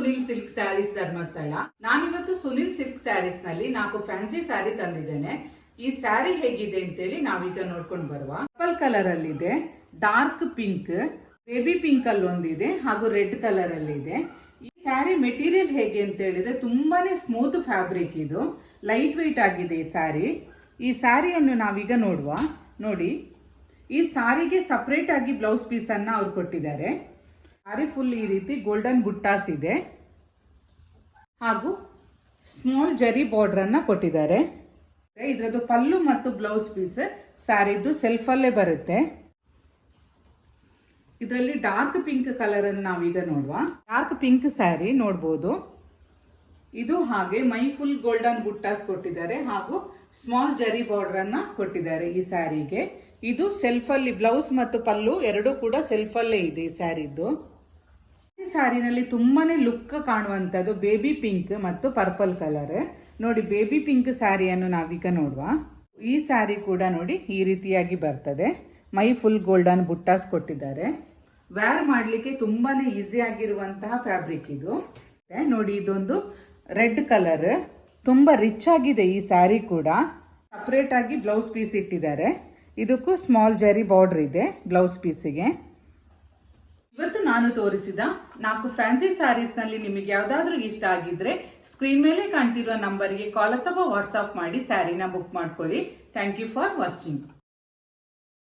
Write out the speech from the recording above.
Sunil silk saris Dharmasthala. ನಾನಿವತ್ತು Sunil silk saris ನಲ್ಲಿ 4 fancy sari ತಂದಿದ್ದೇನೆ. ಈ ಸ್ಯಾರಿ ಹೇಗಿದೆ ಅಂತೇಳಿ ನಾವೀಗ ನೋಡ್ಕೊಂಡು ಬರುವ. ಪರ್ಪಲ್ ಕಲರ್ ಅಲ್ಲಿ ಇದೆ, ಡಾರ್ಕ್ ಪಿಂಕ್, ಬೇಬಿ ಪಿಂಕ್ ಅಲ್ಲಿ ಒಂದಿದೆ ಹಾಗೂ ರೆಡ್ ಕಲರ್ ಅಲ್ಲಿ ಇದೆ. ಈ ಸ್ಯಾರಿ ಮೆಟೀರಿಯಲ್ ಹೇಗೆ ಅಂತ ಹೇಳಿದ್ರೆ ತುಂಬಾನೇ ಸ್ಮೂತ್ ಫ್ಯಾಬ್ರಿಕ್, ಇದು ಲೈಟ್ ವೆಯ್ಟ್ ಆಗಿದೆ ಈ ಸ್ಯಾರಿ. ಈ ಸ್ಯಾರಿಯನ್ನು ನಾವೀಗ ನೋಡುವ. ನೋಡಿ, ಈ ಸಾರಿಗೆ ಸಪರೇಟ್ ಆಗಿ ಬ್ಲೌಸ್ ಪೀಸ್ ಅನ್ನ ಅವ್ರು ಕೊಟ್ಟಿದ್ದಾರೆ. ಸ್ಯಾರಿ ಫುಲ್ ಈ ರೀತಿ ಗೋಲ್ಡನ್ ಬುಟ್ಟಾಸ್ ಇದೆ ಹಾಗೂ ಸ್ಮಾಲ್ ಜರಿ ಬಾರ್ಡರ್ ಅನ್ನ ಕೊಟ್ಟಿದ್ದಾರೆ. ಇದರದ್ದು ಪಲ್ಲು ಮತ್ತು ಬ್ಲೌಸ್ ಪೀಸ್ ಸ್ಯಾರಿದ್ದು ಸೆಲ್ಫ್ ಅಲ್ಲೇ ಬರುತ್ತೆ. ಇದರಲ್ಲಿ ಡಾರ್ಕ್ ಪಿಂಕ್ ಕಲರ್ ಅನ್ನು ನಾವೀಗ ನೋಡುವ. ಡಾರ್ಕ್ ಪಿಂಕ್ ಸ್ಯಾರಿ ನೋಡ್ಬೋದು. ಇದು ಹಾಗೆ ಮೈ ಫುಲ್ ಗೋಲ್ಡನ್ ಬುಟ್ಟಾಸ್ ಕೊಟ್ಟಿದ್ದಾರೆ ಹಾಗೂ ಸ್ಮಾಲ್ ಜರಿ ಬಾರ್ಡರ್ ಅನ್ನ ಕೊಟ್ಟಿದ್ದಾರೆ ಈ ಸ್ಯಾರಿಗೆ. ಇದು ಸೆಲ್ಫ್ ಅಲ್ಲಿ ಬ್ಲೌಸ್ ಮತ್ತು ಪಲ್ಲು ಎರಡೂ ಕೂಡ ಸೆಲ್ಫ್ ಅಲ್ಲೇ ಇದೆ ಈ ಸ್ಯಾರಿದ್ದು. ಈ ಸ್ಯಾರಿನಲ್ಲಿ ತುಂಬಾನೇ ಲುಕ್ ಕಾಣುವಂಥದ್ದು ಬೇಬಿ ಪಿಂಕ್ ಮತ್ತು ಪರ್ಪಲ್ ಕಲರ್. ನೋಡಿ, ಬೇಬಿ ಪಿಂಕ್ ಸ್ಯಾರಿಯನ್ನು ನಾವೀಗ ನೋಡುವ. ಈ ಸ್ಯಾರಿ ಕೂಡ ನೋಡಿ ಈ ರೀತಿಯಾಗಿ ಬರ್ತದೆ. ಮೈ ಫುಲ್ ಗೋಲ್ಡನ್ ಬುಟ್ಟಾಸ್ ಕೊಟ್ಟಿದ್ದಾರೆ. ವೇರ್ ಮಾಡಲಿಕ್ಕೆ ತುಂಬಾನೇ ಈಸಿ ಆಗಿರುವಂತಹ ಫ್ಯಾಬ್ರಿಕ್ ಇದು. ನೋಡಿ, ಇದೊಂದು ರೆಡ್ ಕಲರ್, ತುಂಬಾ ರಿಚ್ ಆಗಿದೆ ಈ ಸ್ಯಾರಿ ಕೂಡ. ಸಪರೇಟ್ ಆಗಿ ಬ್ಲೌಸ್ ಪೀಸ್ ಇಟ್ಟಿದ್ದಾರೆ. ಇದಕ್ಕೂ ಸ್ಮಾಲ್ ಜರಿ ಬಾರ್ಡರ್ ಇದೆ ಬ್ಲೌಸ್ ಪೀಸಿಗೆ. ಇವತ್ತು ನಾನು ತೋರಿಸಿದ 4 ಫ್ಯಾನ್ಸಿ ಸ್ಯಾರೀಸ್ ನಲ್ಲಿ ನಿಮಗೆ ಯಾವ್ದಾದ್ರೂ ಇಷ್ಟ ಆಗಿದ್ರೆ ಸ್ಕ್ರೀನ್ ಮೇಲೆ ಕಾಣ್ತಿರುವ ನಂಬರ್ಗೆ ಕಾಲ್ ಅಥವಾ ವಾಟ್ಸ್ಆಪ್ ಮಾಡಿ ಸ್ಯಾರಿನ ಬುಕ್ ಮಾಡ್ಕೊಳ್ಳಿ. Thank you for watching.